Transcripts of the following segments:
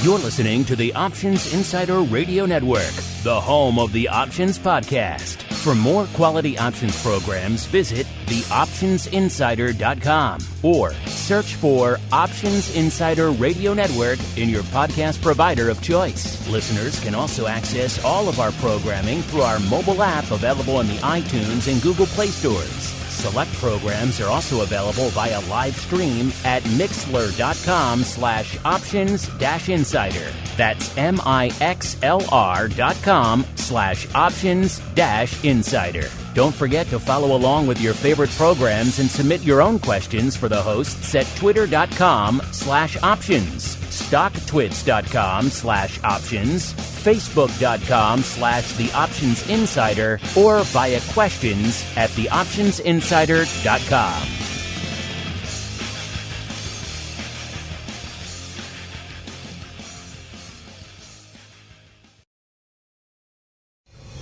You're listening to the Options Insider Radio Network, the home of the Options Podcast. For more quality options programs, visit theoptionsinsider.com or search for Options Insider Radio Network in your podcast provider of choice. Listeners can also access all of our programming through our mobile app available in the iTunes and Google Play stores. Select programs are also available via live stream at mixlr.com/options-insider. That's mixlr.com/options-insider. Don't forget to follow along with your favorite programs and submit your own questions for the hosts at twitter.com/options, stocktwits.com/options, facebook.com/theoptionsinsider, or via questions at theoptionsinsider.com.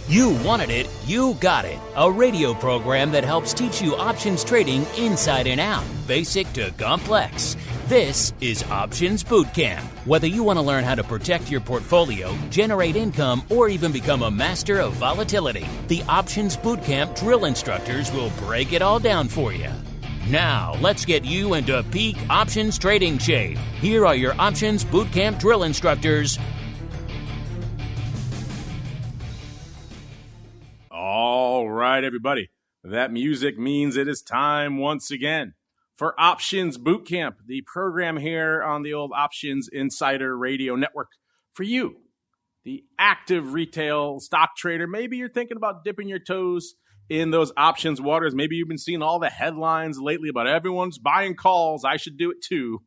You wanted it, you got it. A radio program that helps teach you options trading inside and out, basic to complex. This is Options Bootcamp. Whether you want to learn how to protect your portfolio, generate income, or even become a master of volatility, the Options Bootcamp drill instructors will break it all down for you. Now, let's get you into peak options trading shape. Here are your Options Bootcamp drill instructors. All right, everybody. That music means it is time once again for Options Bootcamp, the program here on the old Options Insider Radio Network. For you, the active retail stock trader, maybe you're thinking about dipping your toes in those options waters. Maybe you've been seeing all the headlines lately about everyone's buying calls. I should do it too.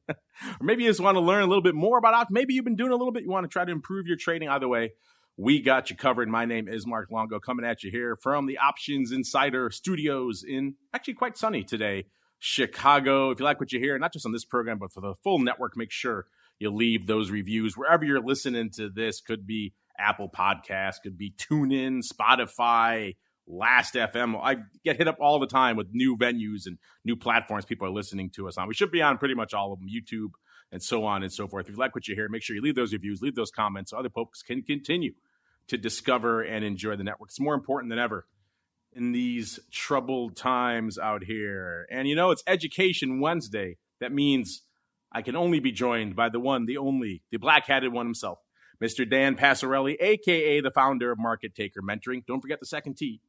Or maybe you just want to learn a little bit more about options. Maybe you've been doing a little bit. You want to try to improve your trading. Either way, we got you covered. My name is Mark Longo, coming at you here from the Options Insider Studios in actually quite sunny today, Chicago. If you like what you hear, not just on this program, but for the full network, make sure you leave those reviews wherever you're listening to this. Could be Apple Podcasts, could be TuneIn, Spotify, Last FM. I get hit up all the time with new venues and new platforms people are listening to us on. We should be on pretty much all of them, YouTube and so on and so forth. If you like what you hear, make sure you leave those reviews, leave those comments so other folks can continue to discover and enjoy the network. It's more important than ever in these troubled times out here. And you know, it's Education Wednesday. That means I can only be joined by the one, the only, the black-hatted one himself, Mr. Dan Passarelli, a.k.a. the founder of Market Taker Mentoring. Don't forget the second T.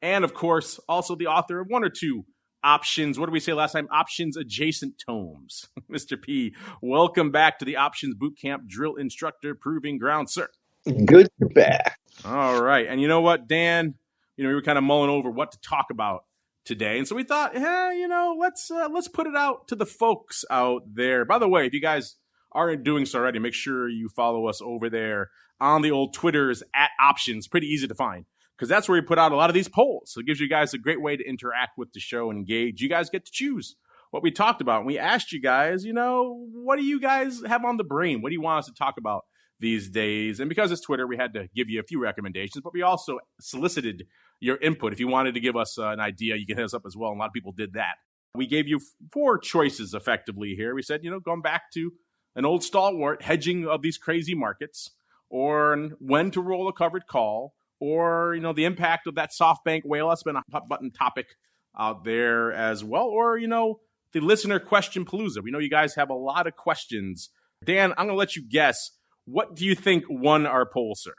And, of course, also the author of one or two options, what did we say last time? Options adjacent tomes. Mr. P, welcome back to the Options Bootcamp Drill Instructor Proving Ground, sir. Good to be back. All right. And you know what, Dan? You know, we were kind of mulling over what to talk about today. And so we thought, let's put it out to the folks out there. By the way, if you guys aren't doing so already, make sure you follow us over there on the old Twitters at Options. Pretty easy to find because that's where we put out a lot of these polls. So it gives you guys a great way to interact with the show and engage. You guys get to choose what we talked about. And we asked you guys, what do you guys have on the brain? What do you want us to talk about these days? And because it's Twitter, we had to give you a few recommendations, but we also solicited your input. If you wanted to give us an idea, you can hit us up as well. And a lot of people did that. We gave you 4 choices effectively here. We said, going back to an old stalwart, hedging of these crazy markets, or when to roll a covered call, or, the impact of that SoftBank whale. That's been a hot button topic out there as well. Or, the listener question palooza. We know you guys have a lot of questions. Dan, I'm going to let you guess. What do you think won our poll, sir?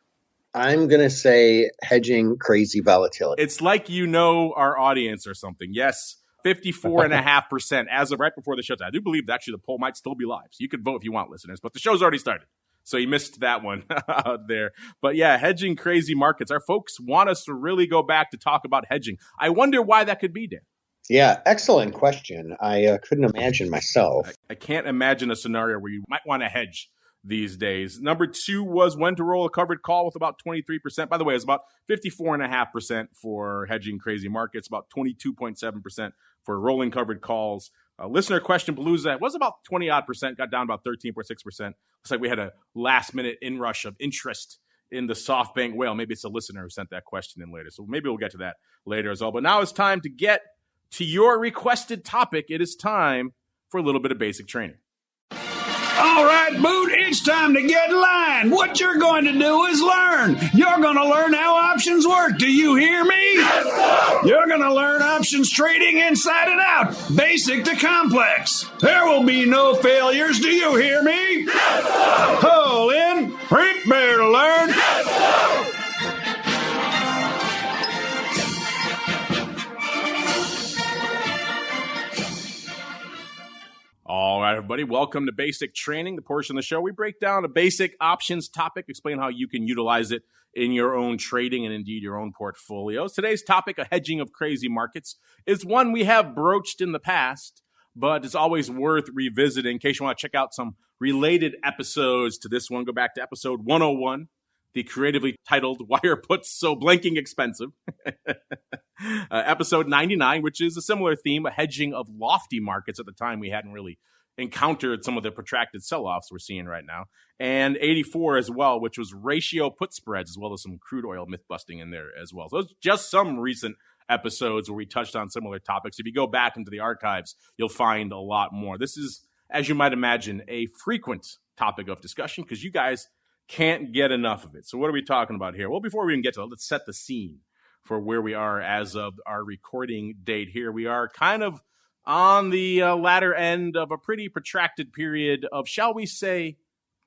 I'm going to say hedging crazy volatility. It's like our audience or something. Yes, 54.5% as of right before the show. I do believe that actually the poll might still be live. So you can vote if you want, listeners. But the show's already started. So you missed that one out there. But yeah, hedging crazy markets. Our folks want us to really go back to talk about hedging. I wonder why that could be, Dan. Yeah, excellent question. I couldn't imagine myself. I can't imagine a scenario where you might want to hedge these days. Number 2 was when to roll a covered call with about 23%. By the way, it's about 54.5% for hedging crazy markets, about 22.7% for rolling covered calls. Listener question palooza was about 20-odd%, got down about 13.6%. Looks like we had a last-minute inrush of interest in the SoftBank whale. Maybe it's a listener who sent that question in later. So maybe we'll get to that later as well. But now it's time to get to your requested topic. It is time for a little bit of basic training. All right, Boot, it's time to Everybody get in line. What you're going to do is learn. You're going to learn how options work. Do you hear me? You're going to learn options trading inside and out, basic to complex. There will be no failures. Do you hear me? Pull in, prepare to learn. All right, everybody, welcome to Basic Training, the portion of the show we break down a basic options topic, explain how you can utilize it in your own trading and indeed your own portfolios. Today's topic, a hedging of crazy markets, is one we have broached in the past, but it's always worth revisiting. In case you want to check out some related episodes to this one, go back to episode 101, the creatively titled Why Are Puts So Blanking Expensive? Episode 99, which is a similar theme, a hedging of lofty markets. At the time, we hadn't really encountered some of the protracted sell-offs we're seeing right now. And 84 as well, which was ratio put spreads, as well as some crude oil myth busting in there as well. So those just some recent episodes where we touched on similar topics. If you go back into the archives, you'll find a lot more. This is, as you might imagine, a frequent topic of discussion because you guys can't get enough of it. So what are we talking about here? Well, before we even get to it, let's set the scene for where we are as of our recording date here. We are kind of on the latter end of a pretty protracted period of, shall we say,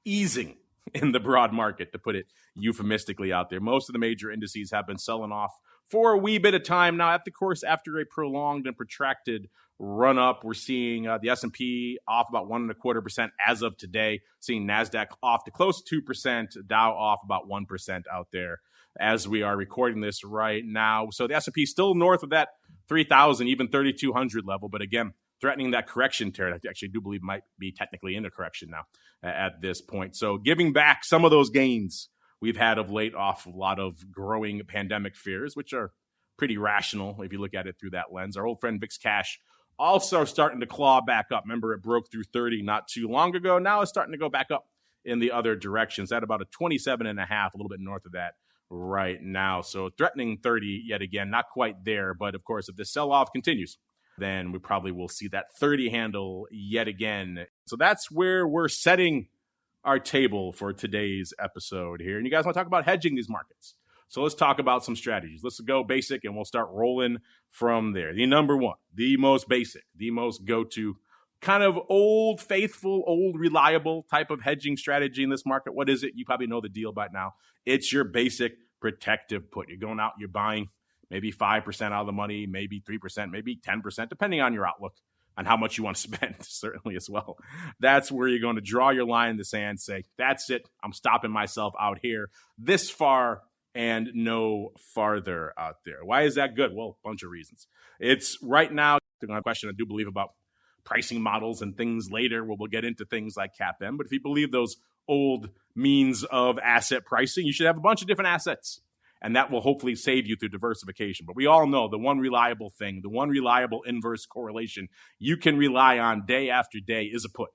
easing in the broad market, to put it euphemistically out there. Most of the major indices have been selling off for a wee bit of time now. After a prolonged and protracted run up, we're seeing the S&P off about 1.25% as of today, seeing NASDAQ off to close to 2%, Dow off about 1% out there as we are recording this right now. So the S&P is still north of that 3,000, even 3,200 level, but again, threatening that correction territory. I actually do believe might be technically in a correction now at this point. So giving back some of those gains we've had of late off a lot of growing pandemic fears, which are pretty rational if you look at it through that lens. Our old friend VIX Cash also starting to claw back up. Remember, it broke through 30 not too long ago. Now it's starting to go back up in the other directions at about a 27.5, a little bit north of that right now. So threatening 30 yet again, not quite there. But of course, if this sell-off continues, then we probably will see that 30 handle yet again. So that's where we're setting our table for today's episode here. And you guys want to talk about hedging these markets. So let's talk about some strategies. Let's go basic and we'll start rolling from there. The number one, the most basic, the most go-to kind of old, faithful, old, reliable type of hedging strategy in this market. What is it? You probably know the deal by now. It's your basic protective put. You're going out, you're buying maybe 5% out of the money, maybe 3%, maybe 10%, depending on your outlook on how much you want to spend, certainly as well. That's where you're going to draw your line in the sand, say, that's it. I'm stopping myself out here this far and no farther out there. Why is that good? Well, a bunch of reasons. It's right now, a question I do believe about pricing models and things later where we'll get into things like CAPM. But if you believe those old means of asset pricing, you should have a bunch of different assets. And that will hopefully save you through diversification. But we all know the one reliable thing, the one reliable inverse correlation you can rely on day after day is a put.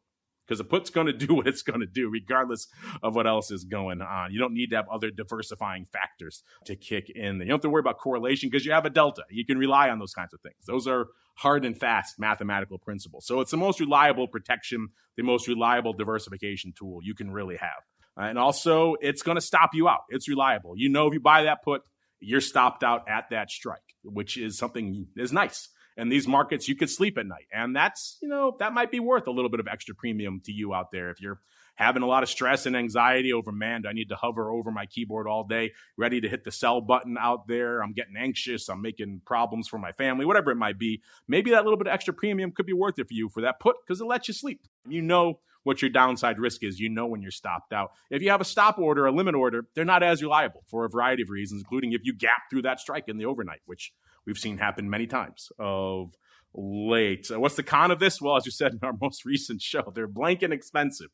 Because a put's going to do what it's going to do, regardless of what else is going on. You don't need to have other diversifying factors to kick in. You don't have to worry about correlation because you have a delta. You can rely on those kinds of things. Those are hard and fast mathematical principles. So it's the most reliable protection, the most reliable diversification tool you can really have. And also, it's going to stop you out. It's reliable. You know, if you buy that put, you're stopped out at that strike, which is something is nice. In these markets, you could sleep at night. And that's, that might be worth a little bit of extra premium to you out there. If you're having a lot of stress and anxiety over, man, do I need to hover over my keyboard all day, ready to hit the sell button out there? I'm getting anxious. I'm making problems for my family, whatever it might be. Maybe that little bit of extra premium could be worth it for you for that put because it lets you sleep. You know what your downside risk is. You know when you're stopped out. If you have a stop order, a limit order, they're not as reliable for a variety of reasons, including if you gap through that strike in the overnight, which we've seen happen many times of late. What's the con of this? Well, as you said in our most recent show, they're blanking expensive.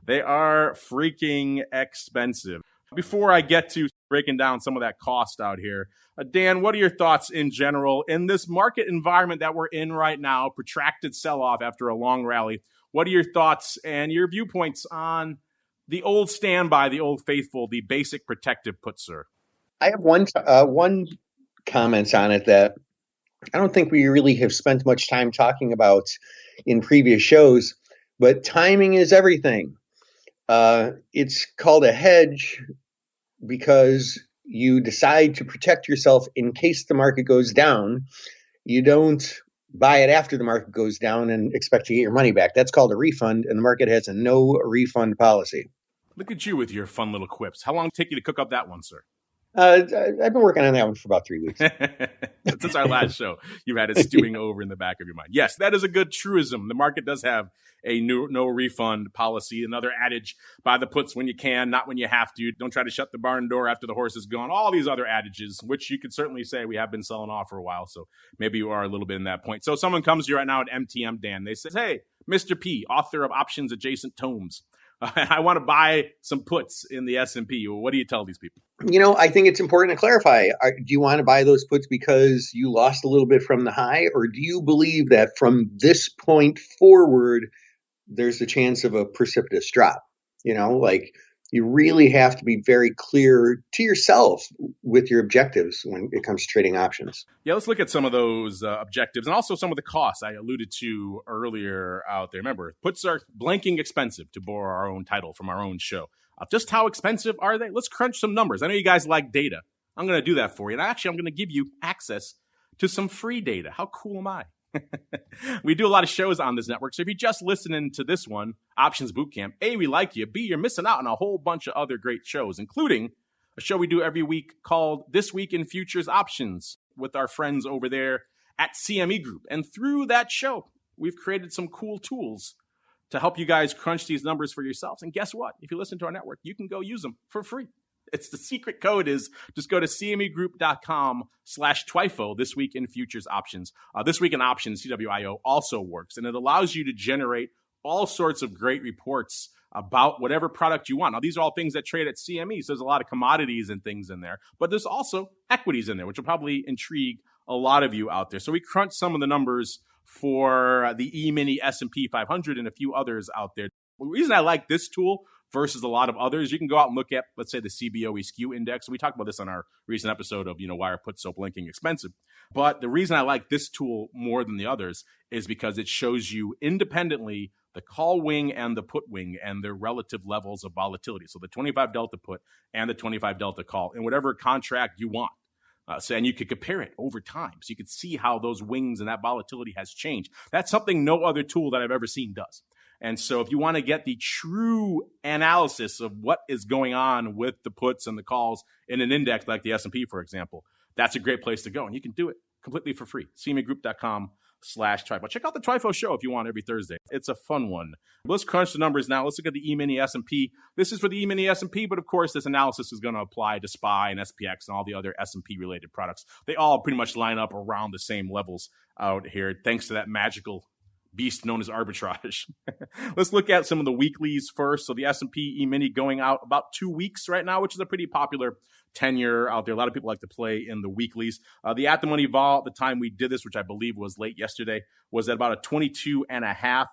They are freaking expensive. Before I get to breaking down some of that cost out here, Dan, what are your thoughts in general in this market environment that we're in right now, protracted sell-off after a long rally? What are your thoughts and your viewpoints on the old standby, the old faithful, the basic protective put, sir? I have one comment on it that I don't think we really have spent much time talking about in previous shows, but timing is everything. It's called a hedge because you decide to protect yourself in case the market goes down. You don't buy it after the market goes down and expect to get your money back. That's called a refund, and the market has a no refund policy. Look at you with your fun little quips. How long did it take you to cook up that one, sir? I've been working on that one for about 3 weeks. Since our last show, you've had it stewing over in the back of your mind. Yes, that is a good truism. The market does have a no refund policy. Another adage, buy the puts when you can, not when you have to. Don't try to shut the barn door after the horse is gone. All these other adages, which you could certainly say we have been selling off for a while. So maybe you are a little bit in that point. So someone comes to you right now at MTM Dan. They say, hey, Mr. P, author of Options Adjacent Tomes. I want to buy some puts in the S&P. What do you tell these people? I think it's important to clarify. Do you want to buy those puts because you lost a little bit from the high, or do you believe that from this point forward, there's a chance of a precipitous drop? You really have to be very clear to yourself with your objectives when it comes to trading options. Yeah, let's look at some of those objectives and also some of the costs I alluded to earlier out there. Remember, puts are blanking expensive, to borrow our own title from our own show. Just how expensive are they? Let's crunch some numbers. I know you guys like data. I'm going to do that for you. And actually, I'm going to give you access to some free data. How cool am I? We do a lot of shows on this network. So if you're just listening to this one, Options Bootcamp, A, we like you. B, you're missing out on a whole bunch of other great shows, including a show we do every week called This Week in Futures Options with our friends over there at CME Group. And through that show, we've created some cool tools to help you guys crunch these numbers for yourselves. And guess what? If you listen to our network, you can go use them for free. It's the secret code is just go to cmegroup.com/TWIFO, This Week in Futures Options. This Week in Options, CWIO, also works, and it allows you to generate all sorts of great reports about whatever product you want. Now, these are all things that trade at CME, so there's a lot of commodities and things in there, but there's also equities in there, which will probably intrigue a lot of you out there. So we crunched some of the numbers for the E-mini S&P 500 and a few others out there. The reason I like this tool versus a lot of others, you can go out and look at, let's say, the CBOE skew index. We talked about this on our recent episode of, why are puts so blinking expensive. But the reason I like this tool more than the others is because it shows you independently the call wing and the put wing and their relative levels of volatility. So the 25 delta put and the 25 delta call in whatever contract you want. And you could compare it over time. So you could see how those wings and that volatility has changed. That's something no other tool that I've ever seen does. And so if you want to get the true analysis of what is going on with the puts and the calls in an index like the S&P, for example, that's a great place to go. And you can do it completely for free. cmegroup.com/TWIFO. Check out the TWIFO show if you want every Thursday. It's a fun one. Let's crunch the numbers now. Let's look at the E-mini S&P. This is for the E-mini S&P, but of course, this analysis is going to apply to SPY and SPX and all the other S&P related products. They all pretty much line up around the same levels out here, thanks to that magical beast known as arbitrage. Let's look at some of the weeklies first. So the S&P E-mini going out about 2 weeks right now, which is a pretty popular tenure out there. A lot of people like to play in the weeklies. The at the money vol at the time we did this, which I believe was late yesterday, was at about a 22.5.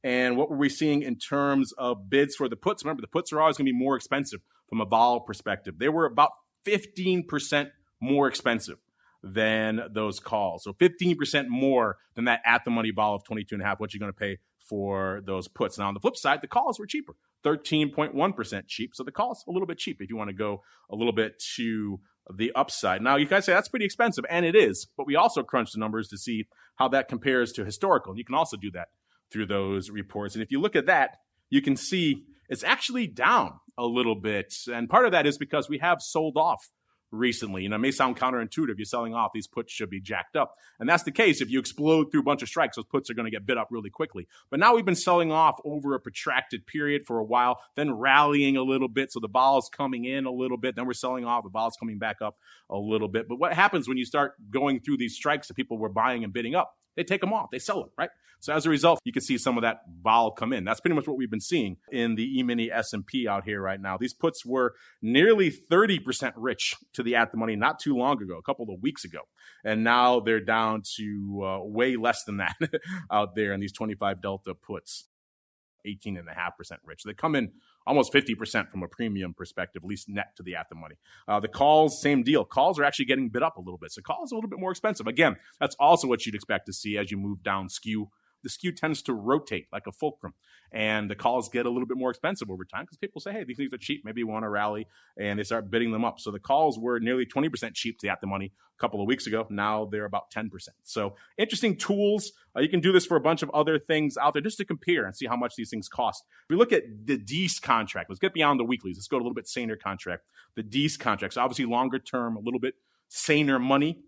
And what were we seeing in terms of bids for the puts? Remember, the puts are always going to be more expensive from a vol perspective. They were about 15% more expensive than those calls. So 15% more than that at the money vol of 22.5, what you're going to pay for those puts. Now, on the flip side, the calls were cheaper, 13.1% cheap. So the calls a little bit cheap if you want to go a little bit to the upside. Now, you guys say that's pretty expensive, and it is, but we also crunched the numbers to see how that compares to historical. And you can also do that through those reports. And if you look at that, you can see it's actually down a little bit. And part of that is because we have sold off recently. It may sound counterintuitive. You're selling off, these puts should be jacked up. And that's the case. If you explode through a bunch of strikes, those puts are going to get bid up really quickly. But now we've been selling off over a protracted period for a while, then rallying a little bit. So the vol's coming in a little bit. Then we're selling off. The vol's coming back up a little bit. But what happens when you start going through these strikes that people were buying and bidding up? They take them off. They sell them, right? So as a result, you can see some of that vol come in. That's pretty much what we've been seeing in the E-mini S&P out here right now. These puts were nearly 30% rich to the at the money not too long ago, a couple of weeks ago. And now they're down to way less than that out there in these 25 delta puts, 18.5% rich. They come in almost 50% from a premium perspective, at least net to the at the money. The calls, same deal. Calls are actually getting bid up a little bit. So calls are a little bit more expensive. Again, that's also what you'd expect to see as you move down skew the skew tends to rotate like a fulcrum, and the calls get a little bit more expensive over time because people say, hey, these things are cheap. Maybe you want to rally, and they start bidding them up. So the calls were nearly 20% cheap to at the money a couple of weeks ago. Now they're about 10%. So interesting tools. You can do this for a bunch of other things out there just to compare and see how much these things cost. If we look at the Dees contract, let's get beyond the weeklies. Let's go to a little bit saner contract. The Dees contract, so obviously longer term, a little bit saner money.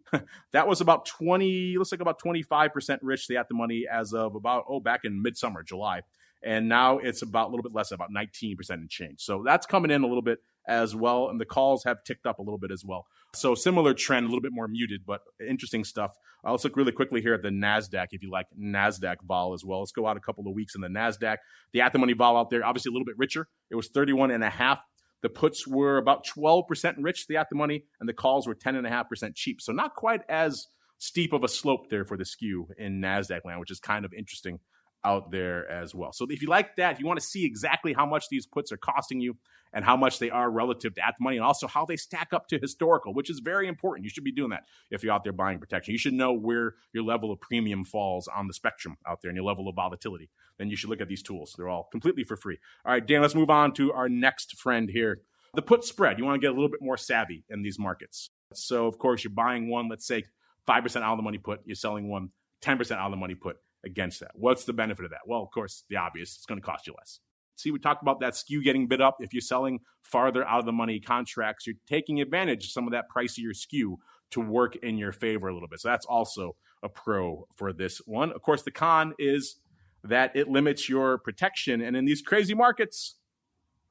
That was about 25% rich, the at the money as of back in midsummer, July. And now it's about a little bit less, about 19% and change. So that's coming in a little bit as well. And the calls have ticked up a little bit as well. So similar trend, a little bit more muted, but interesting stuff. Let's look really quickly here at the NASDAQ, if you like NASDAQ vol as well. Let's go out a couple of weeks in the NASDAQ. The at the money vol out there, obviously a little bit richer. It was 31.5. The puts were about 12% rich, the at the money, and the calls were 10.5% cheap. So not quite as steep of a slope there for the skew in NASDAQ land, which is kind of interesting out there as well. So if you like that, if you want to see exactly how much these puts are costing you and how much they are relative to at the money, and also how they stack up to historical, which is very important. You should be doing that if you're out there buying protection. You should know where your level of premium falls on the spectrum out there and your level of volatility. Then you should look at these tools. They're all completely for free. All right, Dan, let's move on to our next friend here. The put spread. You want to get a little bit more savvy in these markets. So, of course, you're buying one, let's say 5% out of the money put. You're selling one 10% out of the money put against that. What's the benefit of that? Well, of course, the obvious. It's going to cost you less. See, we talked about that skew getting bid up. If you're selling farther out of the money contracts, you're taking advantage of some of that pricier skew to work in your favor a little bit. So that's also a pro for this one. Of course, the con is that it limits your protection. And in these crazy markets,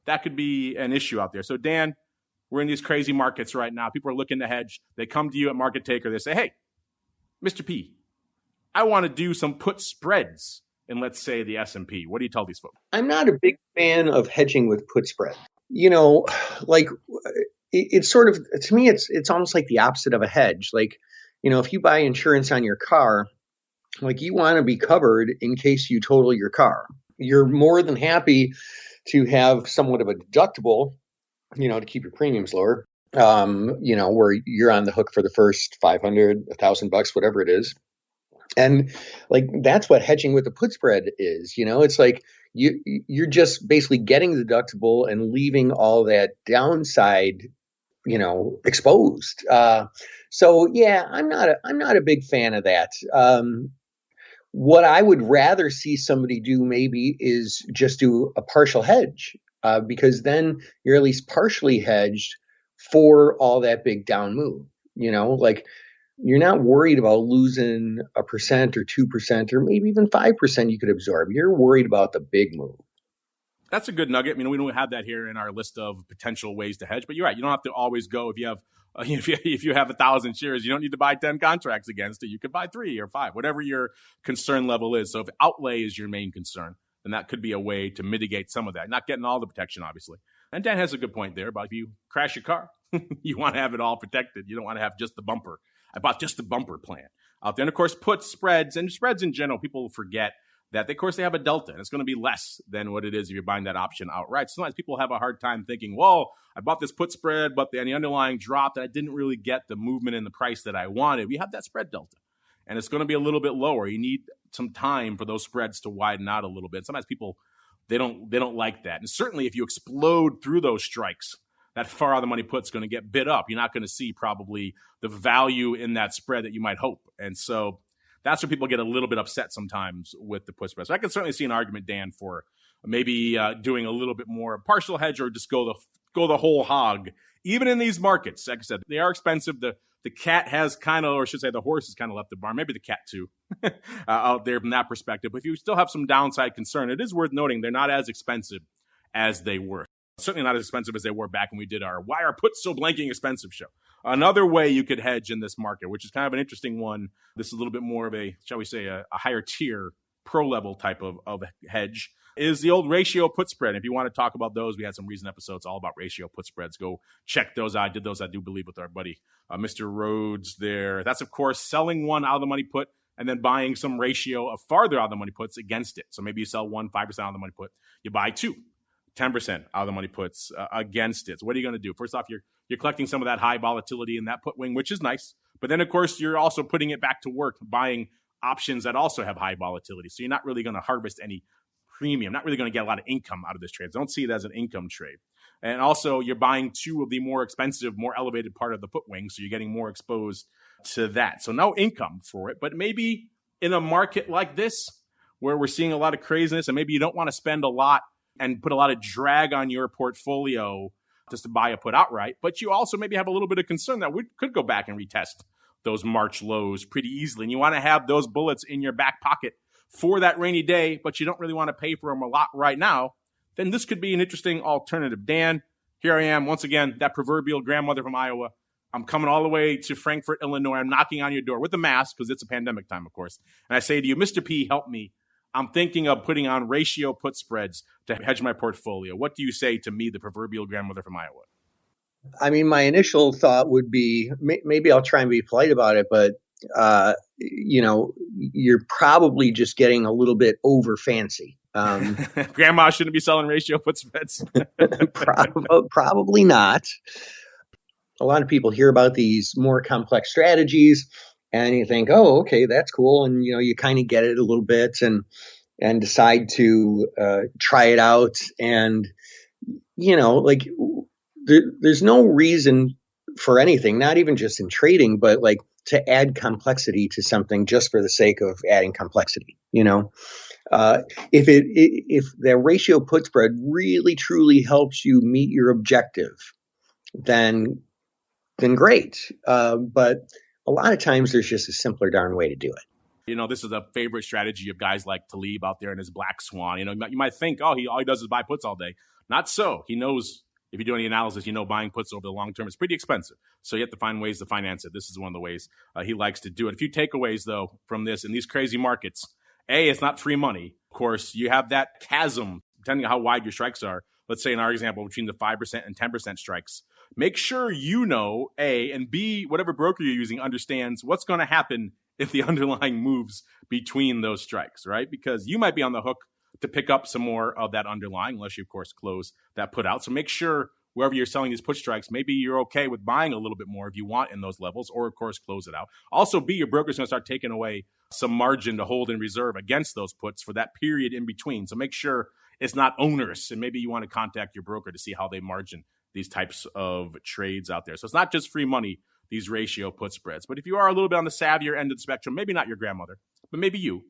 that could be an issue out there. So, Dan, we're in these crazy markets right now. People are looking to hedge. They come to you at Market Taker. They say, hey, Mr. P, I want to do some put spreads in, let's say, the S&P. What do you tell these folks? I'm not a big fan of hedging with put spread. You know, like it's sort of, to me, it's almost like the opposite of a hedge. Like, you know, if you buy insurance on your car, like you want to be covered in case you total your car. You're more than happy to have somewhat of a deductible, you know, to keep your premiums lower, you know, where you're on the hook for the first $500, $1,000, whatever it is. And like, that's what hedging with the put spread is. You know, it's like you're just basically getting the deductible and leaving all that downside, you know, exposed. So yeah, I'm not a big fan of that. What I would rather see somebody do maybe is just do a partial hedge, because then you're at least partially hedged for all that big down move. You know, like you're not worried about losing 1% or 2% or maybe even 5% you could absorb. You're worried about the big move. That's a good nugget. I mean, we don't have that here in our list of potential ways to hedge, but you're right. You don't have to always go if you have if you have 1,000 shares, you don't need to buy 10 contracts against it. You could buy 3 or 5, whatever your concern level is. So if outlay is your main concern, then that could be a way to mitigate some of that. Not getting all the protection, obviously. And Dan has a good point there about if you crash your car, you want to have it all protected. You don't want to have just the bumper. I bought just the bumper plan out there. And of course, puts, spreads, and spreads in general, people forget that, of course, they have a delta, and it's going to be less than what it is if you're buying that option outright. Sometimes people have a hard time thinking, well, I bought this put spread, but the underlying dropped, and I didn't really get the movement in the price that I wanted. We have that spread delta, and it's going to be a little bit lower. You need some time for those spreads to widen out a little bit. Sometimes people, they don't like that. And certainly if you explode through those strikes, that far out of the money put's going to get bid up. You're not going to see probably the value in that spread that you might hope. And so that's where people get a little bit upset sometimes with the put spread. So I can certainly see an argument, Dan, for maybe doing a little bit more partial hedge or just go the whole hog. Even in these markets, like I said, they are expensive. The cat has kind of, or I should say the horse has kind of left the barn, maybe the cat too, out there from that perspective. But if you still have some downside concern, it is worth noting they're not as expensive as they were. Certainly not as expensive as they were back when we did our Why Are Puts So Blanking Expensive show. Another way you could hedge in this market, which is kind of an interesting one. This is a little bit more of a, shall we say, a higher tier, pro level type of hedge, is the old ratio put spread. If you want to talk about those, we had some recent episodes all about ratio put spreads. Go check those out. I did those, I do believe, with our buddy Mr. Rhodes there. That's, of course, selling one out of the money put and then buying some ratio of farther out of the money puts against it. So maybe you sell one 5% out of the money put. You buy 2. 10% out of the money puts against it. So what are you going to do? First off, you're collecting some of that high volatility in that put wing, which is nice. But then, of course, you're also putting it back to work, buying options that also have high volatility. So you're not really going to harvest any premium, not really going to get a lot of income out of this trade. Don't see it as an income trade. And also, you're buying two of the more expensive, more elevated part of the put wing, so you're getting more exposed to that. So no income for it, but maybe in a market like this, where we're seeing a lot of craziness, and maybe you don't want to spend a lot and put a lot of drag on your portfolio just to buy a put outright, but you also maybe have a little bit of concern that we could go back and retest those March lows pretty easily. And you want to have those bullets in your back pocket for that rainy day, but you don't really want to pay for them a lot right now, then this could be an interesting alternative. Dan, here I am once again, that proverbial grandmother from Iowa. I'm coming all the way to Frankfort, Illinois. I'm knocking on your door with a mask because it's a pandemic time, of course. And I say to you, Mr. P, help me. I'm thinking of putting on ratio put spreads to hedge my portfolio. What do you say to me, the proverbial grandmother from Iowa? I mean, my initial thought would be maybe I'll try and be polite about it, but you're probably just getting a little bit over fancy. Grandma shouldn't be selling ratio put spreads. Probably not. A lot of people hear about these more complex strategies and you think, oh, okay, that's cool. And, you kind of get it a little bit and decide to try it out. And, there's no reason for anything, not even just in trading, but like to add complexity to something just for the sake of adding complexity. If the ratio put spread really truly helps you meet your objective, then great. But a lot of times there's just a simpler darn way to do it. This is a favorite strategy of guys like Taleb out there in his Black Swan. You might think, all he does is buy puts all day. Not so. He knows, if you do any analysis, buying puts over the long term is pretty expensive. So you have to find ways to finance it. This is one of the ways he likes to do it. A few takeaways, though, from this in these crazy markets. A, it's not free money. Of course, you have that chasm, depending on how wide your strikes are. Let's say in our example, between the 5% and 10% strikes. Make sure A, and B, whatever broker you're using understands what's going to happen if the underlying moves between those strikes, right? Because you might be on the hook to pick up some more of that underlying, unless you, of course, close that put out. So make sure wherever you're selling these put strikes, maybe you're okay with buying a little bit more if you want in those levels, or, of course, close it out. Also, B, your broker's going to start taking away some margin to hold in reserve against those puts for that period in between. So make sure it's not onerous, and maybe you want to contact your broker to see how they margin these types of trades out there. So it's not just free money, these ratio put spreads. But if you are a little bit on the savvier end of the spectrum, maybe not your grandmother, but maybe you,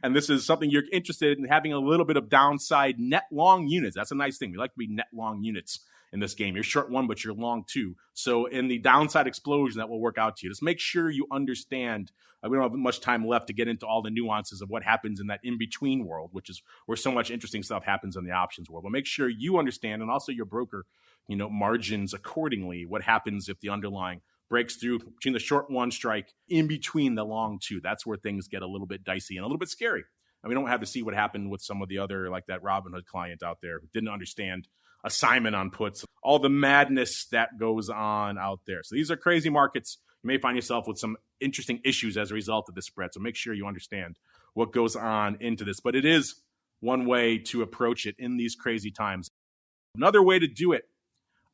and this is something you're interested in, having a little bit of downside net long units. That's a nice thing. We like to be net long units in this game. You're short one, but you're long two. So in the downside explosion, that will work out to you. Just make sure you understand. We don't have much time left to get into all the nuances of what happens in that in-between world, which is where so much interesting stuff happens in the options world. But make sure you understand, and also your broker, margins accordingly, what happens if the underlying breaks through between the short one strike in between the long two. That's where things get a little bit dicey and a little bit scary. And we don't have to see what happened with some of the other, like that Robinhood client out there who didn't understand assignment on puts, all the madness that goes on out there. So these are crazy markets. You may find yourself with some interesting issues as a result of this spread. So make sure you understand what goes on into this. But it is one way to approach it in these crazy times. Another way to do it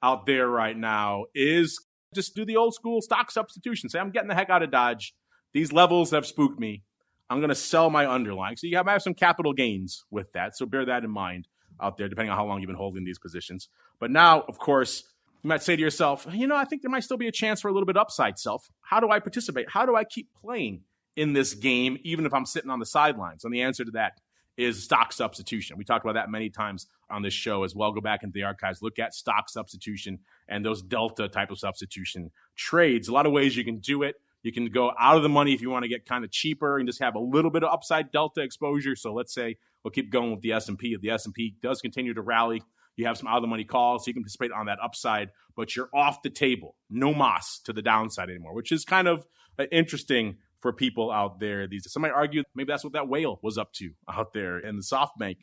out there right now is just do the old school stock substitution. Say, I'm getting the heck out of Dodge. These levels have spooked me. I'm going to sell my underlying. So you might have some capital gains with that. So bear that in mind out there, depending on how long you've been holding these positions. But now, of course, you might say to yourself, I think there might still be a chance for a little bit upside, self. How do I participate? How do I keep playing in this game, even if I'm sitting on the sidelines? And the answer to that is stock substitution. We talked about that many times on this show as well. Go back into the archives, look at stock substitution and those delta type of substitution trades. A lot of ways you can do it. You can go out of the money if you want to get kind of cheaper and just have a little bit of upside delta exposure. So let's say we'll keep going with the S&P. If the S&P does continue to rally, you have some out of the money calls, so you can participate on that upside, but you're off the table. No moss to the downside anymore, which is kind of interesting for people out there these days. Somebody argue maybe that's what that whale was up to out there in the SoftBank.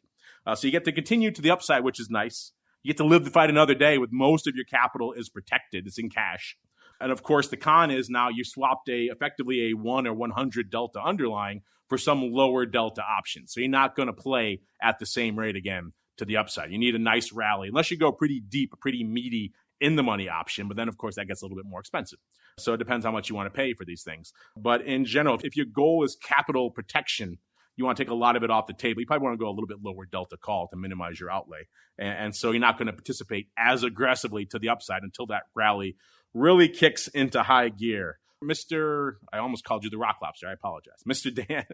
So you get to continue to the upside, which is nice. You get to live to fight another day with most of your capital is protected. It's in cash. And of course, the con is now you swapped effectively a 1 or 100 delta underlying for some lower delta option. So you're not going to play at the same rate again to the upside. You need a nice rally, unless you go pretty deep, pretty meaty in the money option, but then of course that gets a little bit more expensive. So it depends how much you want to pay for these things. But in general, if your goal is capital protection, you want to take a lot of it off the table. You probably want to go a little bit lower delta call to minimize your outlay. And so you're not going to participate as aggressively to the upside until that rally really kicks into high gear. I almost called you the rock lobster. I apologize. Mr. Dan,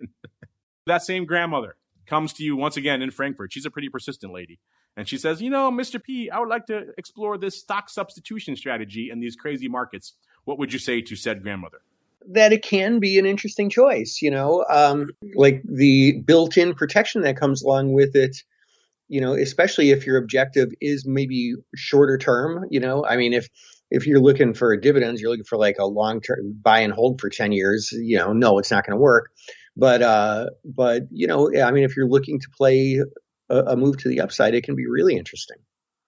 that same grandmother comes to you once again in Frankfurt. She's a pretty persistent lady. And she says, Mr. P, I would like to explore this stock substitution strategy in these crazy markets. What would you say to said grandmother? That it can be an interesting choice, like the built-in protection that comes along with it, especially if your objective is maybe shorter term, if you're looking for dividends, you're looking for like a long-term buy and hold for 10 years, no, it's not going to work. But if you're looking to play a move to the upside, it can be really interesting.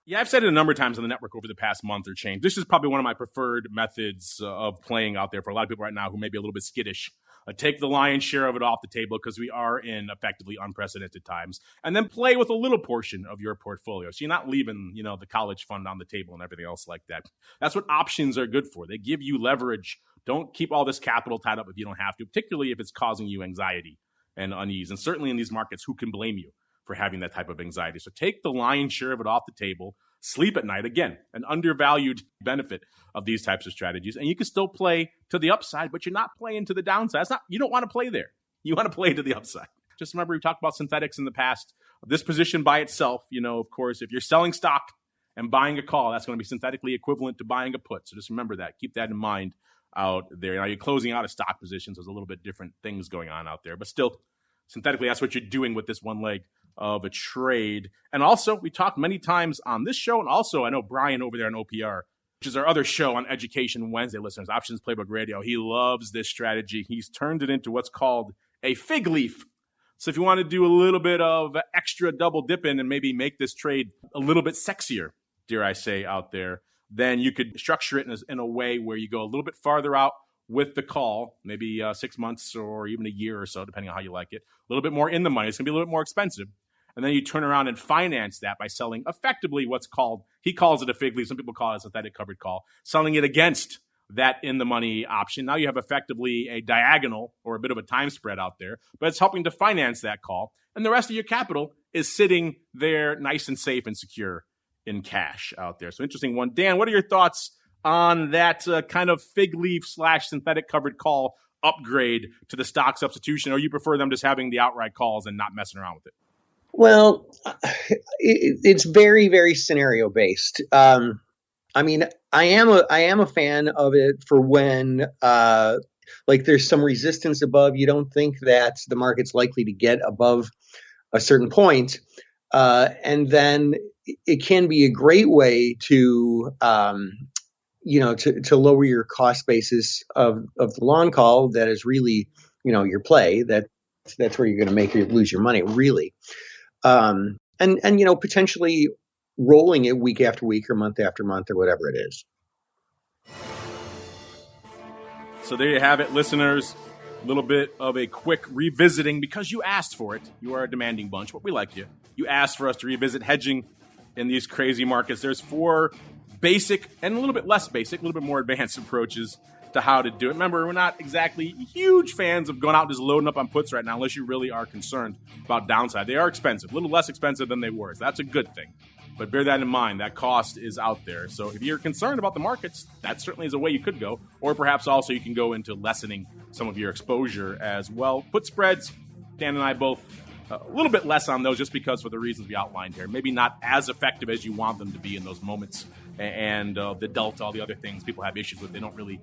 Yeah, I've said it a number of times on the network over the past month or change. This is probably one of my preferred methods of playing out there for a lot of people right now who may be a little bit skittish. Take the lion's share of it off the table because we are in effectively unprecedented times, and then play with a little portion of your portfolio. So you're not leaving, the college fund on the table and everything else like that. That's what options are good for. They give you leverage. Don't keep all this capital tied up if you don't have to, particularly if it's causing you anxiety and unease. And certainly in these markets, who can blame you for having that type of anxiety? So take the lion's share of it off the table. Sleep at night. Again, an undervalued benefit of these types of strategies. And you can still play to the upside, but you're not playing to the downside. You don't want to play there. You want to play to the upside. Just remember, we talked about synthetics in the past. This position by itself, of course, if you're selling stock and buying a call, that's going to be synthetically equivalent to buying a put. So just remember that. Keep that in mind out there. Now, you're closing out of stock positions. There's a little bit different things going on out there. But still, synthetically, that's what you're doing with this one leg of a trade. And also, we talked many times on this show, and also I know Brian over there on OPR, which is our other show on Education Wednesday, listeners, Options Playbook Radio. He loves this strategy. He's turned it into what's called a fig leaf. So if you want to do a little bit of extra double dipping and maybe make this trade a little bit sexier, dare I say, out there, then you could structure it in a way where you go a little bit farther out with the call, maybe 6 months or even a year or so, depending on how you like it. A little bit more in the money. It's going to be a little bit more expensive. And then you turn around and finance that by selling effectively what's called, he calls it a fig leaf, some people call it a synthetic covered call, selling it against that in the money option. Now you have effectively a diagonal or a bit of a time spread out there, but it's helping to finance that call. And the rest of your capital is sitting there nice and safe and secure in cash out there. So interesting one. Dan, what are your thoughts on that kind of fig leaf / synthetic covered call upgrade to the stock substitution? Or you prefer them just having the outright calls and not messing around with it? Well, it's very, very scenario based. I am a fan of it for when there's some resistance above. You don't think that the market's likely to get above a certain point, and then it can be a great way to to lower your cost basis of the long call. That is really your play. That's where you're going to make you lose your money really. And potentially rolling it week after week or month after month or whatever it is. So there you have it, listeners. A little bit of a quick revisiting because you asked for it. You are a demanding bunch, but we like you. You asked for us to revisit hedging in these crazy markets. There's 4 basic and a little bit less basic, a little bit more advanced approaches to how to do it. Remember, we're not exactly huge fans of going out and just loading up on puts right now unless you really are concerned about downside. They are expensive, a little less expensive than they were. So that's a good thing. But bear that in mind. That cost is out there. So if you're concerned about the markets, that certainly is a way you could go. Or perhaps also you can go into lessening some of your exposure as well. Put spreads, Dan and I both a little bit less on those just because for the reasons we outlined here. Maybe not as effective as you want them to be in those moments. And the delta, all the other things people have issues with, they don't really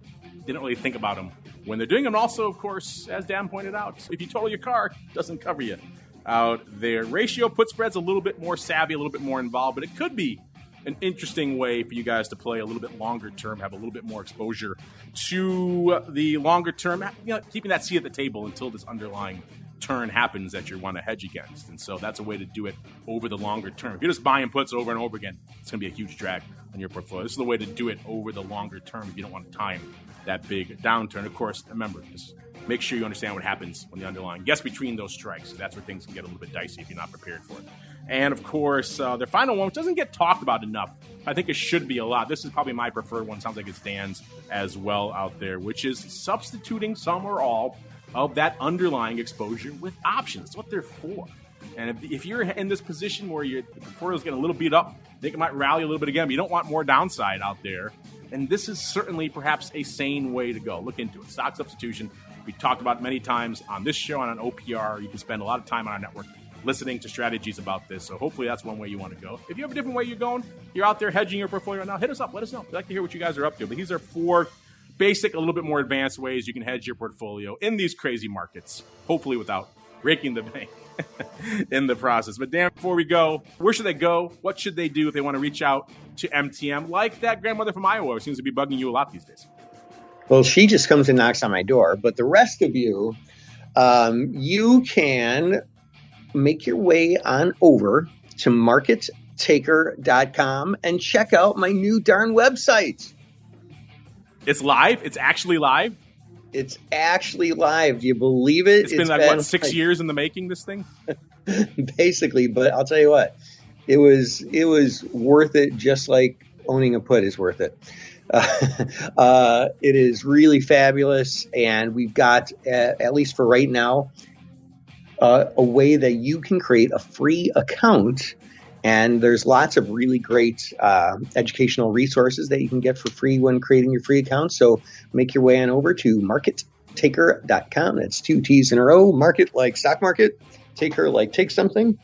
think about them when they're doing them. Also, of course, as Dan pointed out, if you total your car, it doesn't cover you out there. Ratio put spread's a little bit more savvy, a little bit more involved, but it could be an interesting way for you guys to play a little bit longer term, have a little bit more exposure to the longer term, keeping that seat at the table until this underlying turn happens that you want to hedge against. And so that's a way to do it over the longer term. If you're just buying puts over and over again, it's going to be a huge drag on your portfolio. This is the way to do it over the longer term if you don't want to time that big downturn. Of course, remember, just make sure you understand what happens when the underlying gets between those strikes. That's where things can get a little bit dicey if you're not prepared for it. And of course, the final one, which doesn't get talked about enough, I think it should be a lot. This is probably my preferred one. Sounds like it's Dan's as well out there, which is substituting some or all of that underlying exposure with options. That's what they're for. And if you're in this position where your portfolio is getting a little beat up, I think it might rally a little bit again, but you don't want more downside out there. And this is certainly perhaps a sane way to go. Look into it. Stock substitution. We talked about it many times on this show and on OPR. You can spend a lot of time on our network listening to strategies about this. So hopefully that's one way you want to go. If you have a different way you're going, you're out there hedging your portfolio right now, hit us up. Let us know. We'd like to hear what you guys are up to. But these are 4 basic, a little bit more advanced ways you can hedge your portfolio in these crazy markets, hopefully without breaking the bank in the process. But Dan, before we go, where should they go? What should they do if they want to reach out to MTM, like that grandmother from Iowa who seems to be bugging you a lot these days? Well, she just comes and knocks on my door. But the rest of you, you can make your way on over to markettaker.com and check out my new darn website. It's live? It's actually live? It's actually live. Do you believe it? It's been 6 years in the making, this thing? Basically, but I'll tell you what, it was worth it, just like owning a put is worth it. It is really fabulous, and we've got, at least for right now, a way that you can create a free account. And there's lots of really great educational resources that you can get for free when creating your free account. So make your way on over to markettaker.com. That's 2 T's in a row. Market like stock market. Taker like take something.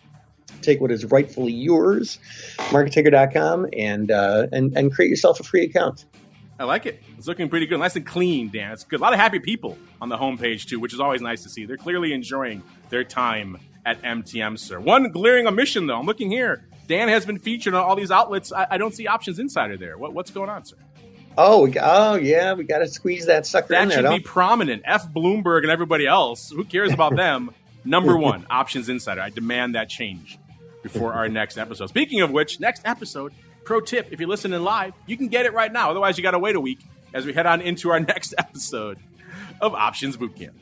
Take what is rightfully yours. Markettaker.com and create yourself a free account. I like it. It's looking pretty good. Nice and clean, Dan. It's good. A lot of happy people on the homepage, too, which is always nice to see. They're clearly enjoying their time at MTM, sir. One glaring omission, though. I'm looking here. Dan has been featured on all these outlets. I don't see Options Insider there. What's going on, sir? Oh yeah. We got to squeeze that sucker in there. That should be prominent. F. Bloomberg and everybody else. Who cares about them? Number 1, Options Insider. I demand that change before our next episode. Speaking of which, next episode, pro tip, if you're listening live, you can get it right now. Otherwise, you got to wait a week as we head on into our next episode of Options Bootcamp.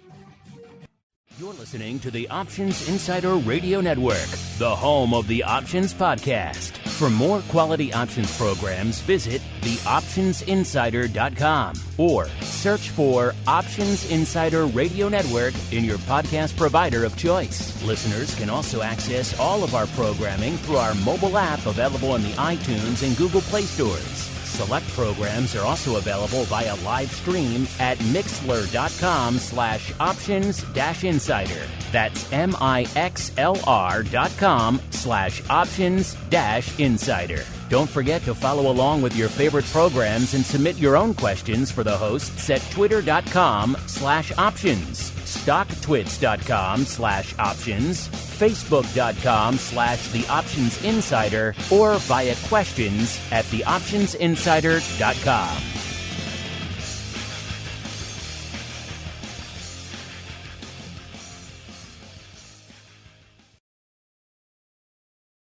You're listening to the Options Insider Radio Network, the home of the Options Podcast. For more quality options programs, visit theoptionsinsider.com or search for Options Insider Radio Network in your podcast provider of choice. Listeners can also access all of our programming through our mobile app available in the iTunes and Google Play stores. Select programs are also available via live stream at mixlr.com/options-insider. That's mixlr.com/options-insider. Don't forget to follow along with your favorite programs and submit your own questions for the hosts at twitter.com/options, stocktwits.com/options, facebook.com/theoptionsinsider, or via questions at theoptionsinsider.com.